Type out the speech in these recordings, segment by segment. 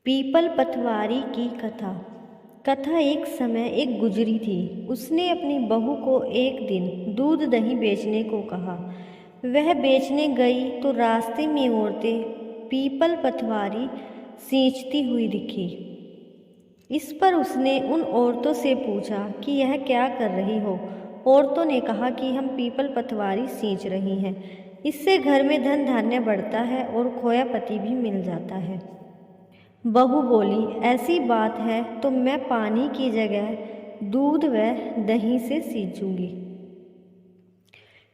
People पतवारी की कथा। कथा एक समय एक गुजरी थी। उसने अपनी बहू को एक दिन दूध दही बेचने को कहा। वह बेचने गई तो रास्ते में औरतें पीपल पतवारी सींचती हुई दिखी। इस पर उसने उन औरतों से पूछा कि यह क्या कर रही हो। औरतों ने कहा कि हम पीपल पतवारी सींच रही हैं। इससे घर में धन धान्य बढ़ता है और खोया पति भी मिल जाता है। बहू बोली, ऐसी बात है तो मैं पानी की जगह दूध व दही से सींचूंगी।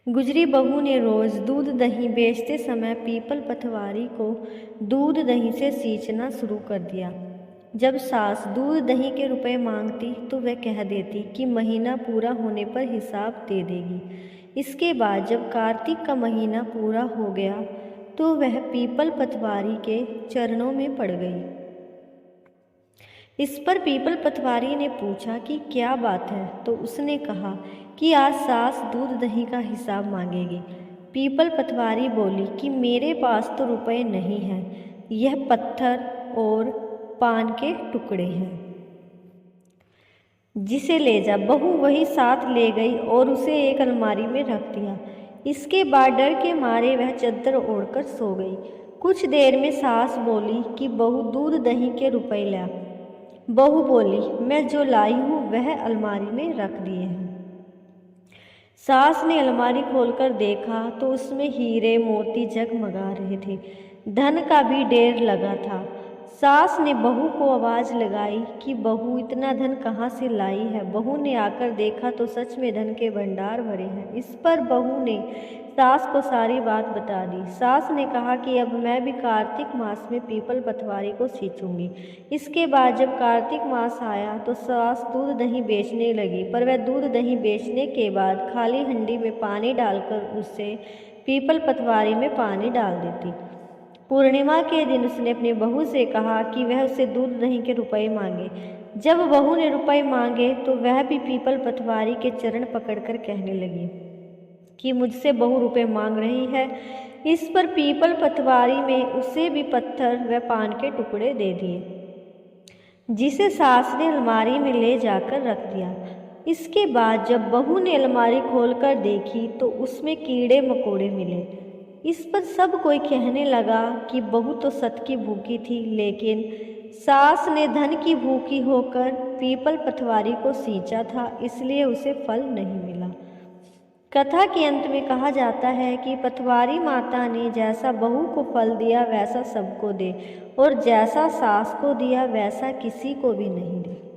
गुजरी बहू ने रोज दूध दही बेचते समय पीपल पतवारी को दूध दही से सींचना शुरू कर दिया। जब सास दूध दही के रुपए मांगती तो वह कह देती कि महीना पूरा होने पर हिसाब दे देगी। इसके बाद जब कार्तिक का महीना पूरा हो गया तो वह पीपल पतवारी के चरणों में पड़ गई। इस पर पीपल पतवारी ने पूछा कि क्या बात है, तो उसने कहा कि आज सास दूध दही का हिसाब मांगेगी। पीपल पतवारी बोली कि मेरे पास तो रुपए नहीं हैं, यह पत्थर और पान के टुकड़े हैं, जिसे ले जा। बहू वही साथ ले गई और उसे एक अलमारी में रख दिया। इसके बाद डर के मारे वह चद्दर ओढ़कर सो गई। कुछ देर में सास बोली कि बहू दूध दही के रुपए ला। बहू बोली, मैं जो लाई हूँ वह अलमारी में रख दिए हैं। सास ने अलमारी खोलकर देखा तो उसमें हीरे मोती जगमगा रहे थे। धन का भी ढेर लगा था। सास ने बहू को आवाज़ लगाई कि बहू, इतना धन कहाँ से लाई है। बहू ने आकर देखा तो सच में धन के भंडार भरे हैं। इस पर बहू ने सास को सारी बात बता दी। सास ने कहा कि अब मैं भी कार्तिक मास में पीपल पतवारी को सींचूंगी। इसके बाद जब कार्तिक मास आया तो सास दूध दही बेचने लगी, पर वह दूध दही बेचने के बाद खाली हंडी में पानी डालकर उसे पीपल पतवारी में पानी डाल देती। पूर्णिमा के दिन उसने अपनी बहू से कहा कि वह उसे दूध दही के रुपए मांगे। जब बहू ने रुपए मांगे तो वह भी पीपल पतवारी के चरण पकड़कर कहने लगी कि मुझसे बहू रुपए मांग रही है। इस पर पीपल पतवारी में उसे भी पत्थर व पान के टुकड़े दे दिए, जिसे सास ने अलमारी में ले जाकर रख दिया। इसके बाद जब बहू ने अलमारी खोलकर देखी तो उसमें कीड़े मकोड़े मिले। इस पर सब कोई कहने लगा कि बहू तो सत की भूखी थी, लेकिन सास ने धन की भूखी होकर पीपल पतवारी को सींचा था, इसलिए उसे फल नहीं मिला। कथा के अंत में कहा जाता है कि पतवारी माता ने जैसा बहू को फल दिया वैसा सबको दे, और जैसा सास को दिया वैसा किसी को भी नहीं दे।